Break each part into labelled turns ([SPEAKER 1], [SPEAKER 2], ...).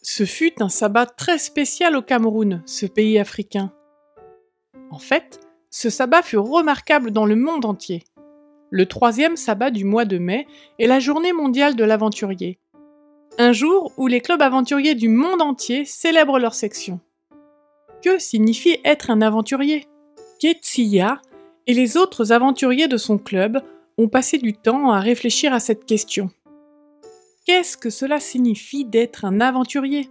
[SPEAKER 1] Ce fut un sabbat très spécial au Cameroun, ce pays africain. En fait, ce sabbat fut remarquable dans le monde entier. Le 3e sabbat du mois de mai est la journée mondiale de l'aventurier. Un jour où les clubs aventuriers du monde entier célèbrent leur section. Que signifie être un aventurier? Ketsia et les autres aventuriers de son club ont passé du temps à réfléchir à cette question. Qu'est-ce que cela signifie d'être un aventurier?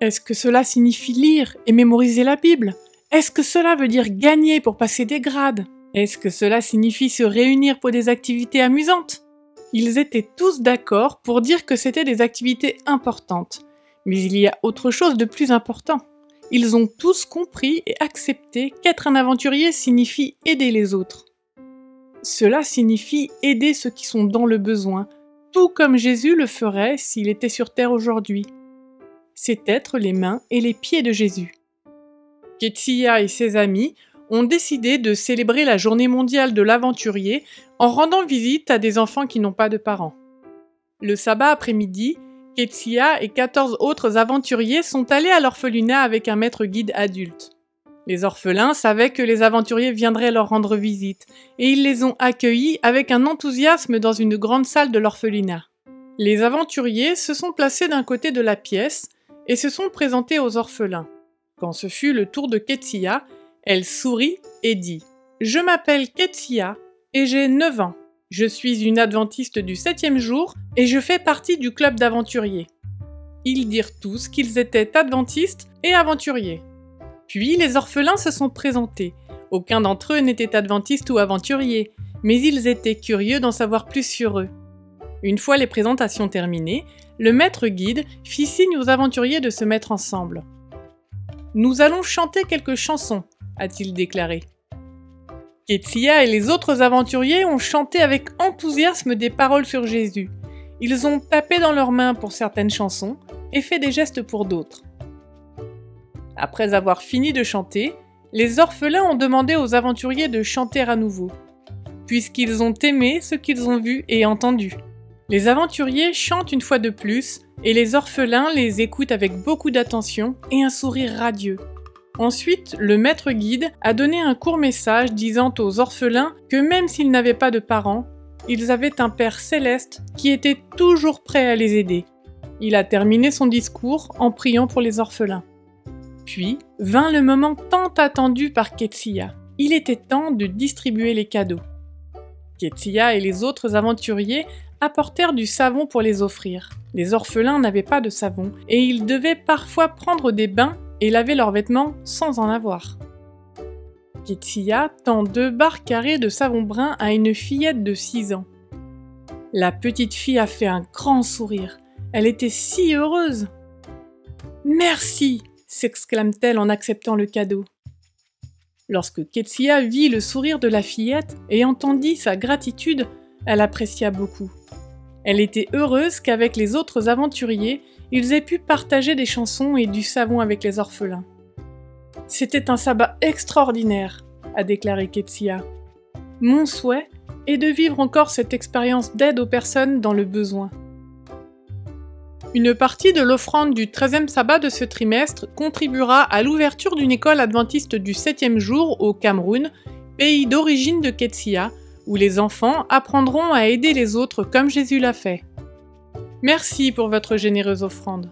[SPEAKER 1] Est-ce que cela signifie lire et mémoriser la Bible? Est-ce que cela veut dire gagner pour passer des grades? Est-ce que cela signifie se réunir pour des activités amusantes? Ils étaient tous d'accord pour dire que c'était des activités importantes. Mais il y a autre chose de plus important. Ils ont tous compris et accepté qu'être un aventurier signifie aider les autres. Cela signifie aider ceux qui sont dans le besoin, tout comme Jésus le ferait s'il était sur terre aujourd'hui. C'est être les mains et les pieds de Jésus. Ketsia et ses amis ont décidé de célébrer la journée mondiale de l'aventurier en rendant visite à des enfants qui n'ont pas de parents. Le sabbat après-midi, Ketsia et 14 autres aventuriers sont allés à l'orphelinat avec un maître guide adulte. Les orphelins savaient que les aventuriers viendraient leur rendre visite et ils les ont accueillis avec un enthousiasme dans une grande salle de l'orphelinat. Les aventuriers se sont placés d'un côté de la pièce et se sont présentés aux orphelins. Quand ce fut le tour de Ketsia, elle sourit et dit « Je m'appelle Ketsia et j'ai 9 ans. Je suis une adventiste du 7e jour et je fais partie du club d'aventuriers. » Ils dirent tous qu'ils étaient adventistes et aventuriers. Puis les orphelins se sont présentés. Aucun d'entre eux n'était adventiste ou aventurier, mais ils étaient curieux d'en savoir plus sur eux. Une fois les présentations terminées, le maître guide fit signe aux aventuriers de se mettre ensemble. « Nous allons chanter quelques chansons », a-t-il déclaré. Ketsia et les autres aventuriers ont chanté avec enthousiasme des paroles sur Jésus. Ils ont tapé dans leurs mains pour certaines chansons et fait des gestes pour d'autres. Après avoir fini de chanter, les orphelins ont demandé aux aventuriers de chanter à nouveau, puisqu'ils ont aimé ce qu'ils ont vu et entendu. Les aventuriers chantent une fois de plus, et les orphelins les écoutent avec beaucoup d'attention et un sourire radieux. Ensuite, le maître guide a donné un court message disant aux orphelins que même s'ils n'avaient pas de parents, ils avaient un Père céleste qui était toujours prêt à les aider. Il a terminé son discours en priant pour les orphelins. Puis vint le moment tant attendu par Ketsia. Il était temps de distribuer les cadeaux. Ketsia et les autres aventuriers apportèrent du savon pour les offrir. Les orphelins n'avaient pas de savon et ils devaient parfois prendre des bains et laver leurs vêtements sans en avoir. Ketsia tend 2 barres carrées de savon brun à une fillette de 6 ans. La petite fille a fait un grand sourire. Elle était si heureuse. « Merci !» s'exclame-t-elle en acceptant le cadeau. Lorsque Ketsia vit le sourire de la fillette et entendit sa gratitude, elle apprécia beaucoup. Elle était heureuse qu'avec les autres aventuriers, ils aient pu partager des chansons et du savon avec les orphelins. « C'était un sabbat extraordinaire », a déclaré Ketsia. « Mon souhait est de vivre encore cette expérience d'aide aux personnes dans le besoin. » Une partie de l'offrande du 13e sabbat de ce trimestre contribuera à l'ouverture d'une école adventiste du 7e jour au Cameroun, pays d'origine de Ketsia, où les enfants apprendront à aider les autres comme Jésus l'a fait. Merci pour votre généreuse offrande.